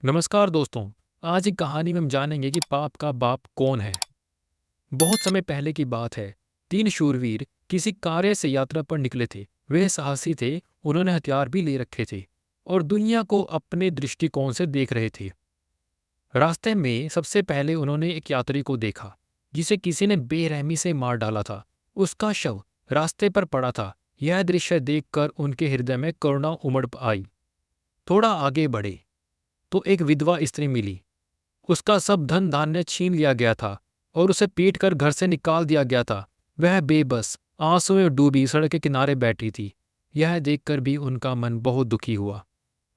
नमस्कार दोस्तों। आज एक कहानी में हम जानेंगे कि पाप का बाप कौन है। बहुत समय पहले की बात है। तीन शूरवीर किसी कार्य से यात्रा पर निकले थे। वे साहसी थे, उन्होंने हथियार भी ले रखे थे और दुनिया को अपने दृष्टिकोण से देख रहे थे। रास्ते में सबसे पहले उन्होंने एक यात्री को देखा जिसे किसी ने बेरहमी से मार डाला था। उसका शव रास्ते पर पड़ा था। यह दृश्य देखकर उनके हृदय में करुणा उमड़ आई। थोड़ा आगे बढ़े तो एक विधवा स्त्री मिली। उसका सब धन धान्य छीन लिया गया था और उसे पीट कर घर से निकाल दिया गया था। वह बेबस आंसू में डूबी सड़क के किनारे बैठी थी। यह देखकर भी उनका मन बहुत दुखी हुआ।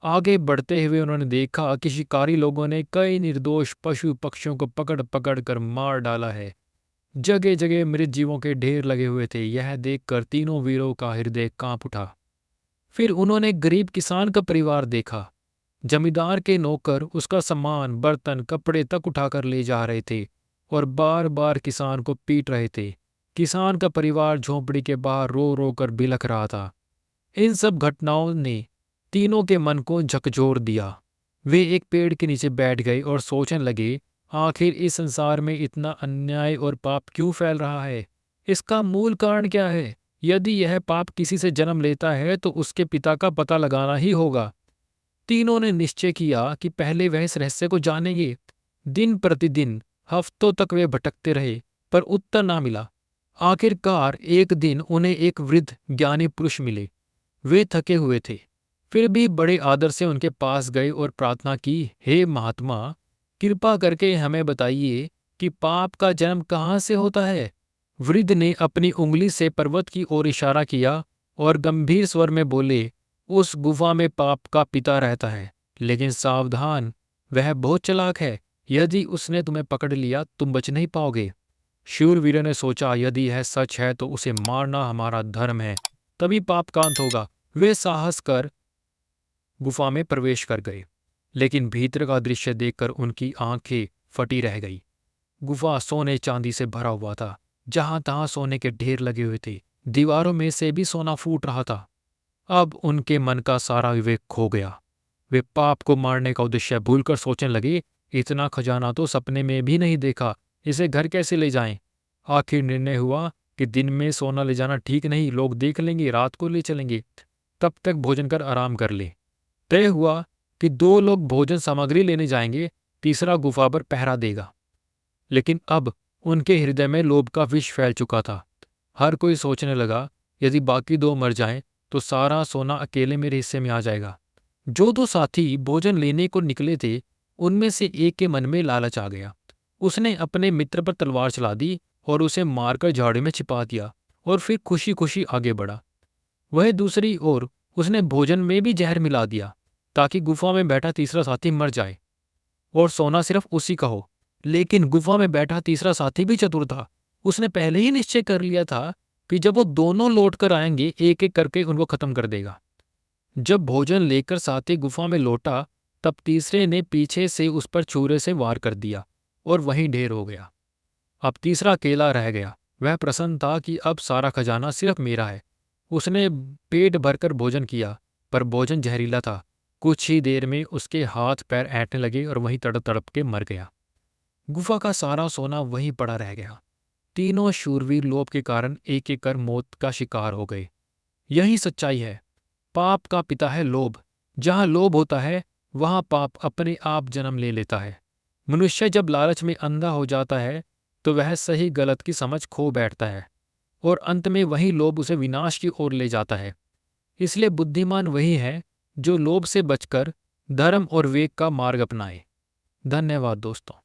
आगे बढ़ते हुए उन्होंने देखा कि शिकारी लोगों ने कई निर्दोष पशु पक्षियों को पकड़ पकड़ कर मार डाला है। जगह जगह मृत जीवों के ढेर लगे हुए थे। यह देखकर तीनों वीरों का हृदय कांप उठा। फिर उन्होंने गरीब किसान का परिवार देखा। जमींदार के नौकर उसका सामान बर्तन कपड़े तक उठाकर ले जा रहे थे और बार बार किसान को पीट रहे थे। किसान का परिवार झोंपड़ी के बाहर रो रो कर बिलख रहा था। इन सब घटनाओं ने तीनों के मन को झकझोर दिया। वे एक पेड़ के नीचे बैठ गए और सोचने लगे, आखिर इस संसार में इतना अन्याय और पाप क्यों फैल रहा है? इसका मूल कारण क्या है? यदि यह पाप किसी से जन्म लेता है तो उसके पिता का पता लगाना ही होगा। तीनों ने निश्चय किया कि पहले वह इस रहस्य को जानेंगे। दिन प्रतिदिन हफ्तों तक वे भटकते रहे पर उत्तर ना मिला। आखिरकार एक दिन उन्हें एक वृद्ध ज्ञानी पुरुष मिले। वे थके हुए थे, फिर भी बड़े आदर से उनके पास गए और प्रार्थना की, हे महात्मा, कृपा करके हमें बताइए कि पाप का जन्म कहाँ से होता है। वृद्ध ने अपनी उंगली से पर्वत की ओर इशारा किया और गंभीर स्वर में बोले, उस गुफा में पाप का पिता रहता है, लेकिन सावधान, वह बहुत चालाक है। यदि उसने तुम्हें पकड़ लिया तुम बच नहीं पाओगे। शूरवीरों ने सोचा, यदि यह सच है तो उसे मारना हमारा धर्म है, तभी पाप का अंत होगा। वे साहस कर गुफा में प्रवेश कर गए, लेकिन भीतर का दृश्य देखकर उनकी आंखें फटी रह गई। गुफा सोने चांदी से भरा हुआ था। जहां तहां सोने के ढेर लगे हुए थे। दीवारों में से भी सोना फूट रहा था। अब उनके मन का सारा विवेक खो गया। वे पाप को मारने का उद्देश्य भूलकर सोचने लगे, इतना खजाना तो सपने में भी नहीं देखा, इसे घर कैसे ले जाएं? आखिर निर्णय हुआ कि दिन में सोना ले जाना ठीक नहीं, लोग देख लेंगे, रात को ले चलेंगे, तब तक भोजन कर आराम कर ले। तय हुआ कि दो लोग भोजन सामग्री लेने जाएंगे, तीसरा गुफा पर पहरा देगा। लेकिन अब उनके हृदय में लोभ का विष फैल चुका था। हर कोई सोचने लगा, यदि बाकी दो मर जाएं तो सारा सोना अकेले मेरे हिस्से में आ जाएगा। जो दो साथी भोजन लेने को निकले थे, उनमें से एक के मन में लालच आ गया। उसने अपने मित्र पर तलवार चला दी और उसे मारकर झाड़ी में छिपा दिया और फिर खुशी खुशी आगे बढ़ा। वह दूसरी ओर उसने भोजन में भी जहर मिला दिया ताकि गुफा में बैठा तीसरा साथी मर जाए और सोना सिर्फ उसी का हो। लेकिन गुफा में बैठा तीसरा साथी भी चतुर था। उसने पहले ही निश्चय कर लिया था कि जब वो दोनों लौट कर आएंगे, एक एक करके उनको खत्म कर देगा। जब भोजन लेकर साथी गुफा में लौटा, तब तीसरे ने पीछे से उस पर छुरे से वार कर दिया और वहीं ढेर हो गया। अब तीसरा अकेला रह गया। वह प्रसन्न था कि अब सारा खजाना सिर्फ मेरा है। उसने पेट भरकर भोजन किया, पर भोजन जहरीला था। कुछ ही देर में उसके हाथ पैर ऐंठने लगे और वहीं तड़प तड़प के मर गया। गुफा का सारा सोना वहीं पड़ा रह गया। तीनों शूरवीर लोभ के कारण एक एक कर मौत का शिकार हो गए। यही सच्चाई है। पाप का पिता है लोभ। जहां लोभ होता है वहां पाप अपने आप जन्म ले लेता है। मनुष्य जब लालच में अंधा हो जाता है तो वह सही गलत की समझ खो बैठता है और अंत में वही लोभ उसे विनाश की ओर ले जाता है। इसलिए बुद्धिमान वही है जो लोभ से बचकर धर्म और विवेक का मार्ग अपनाए। धन्यवाद दोस्तों।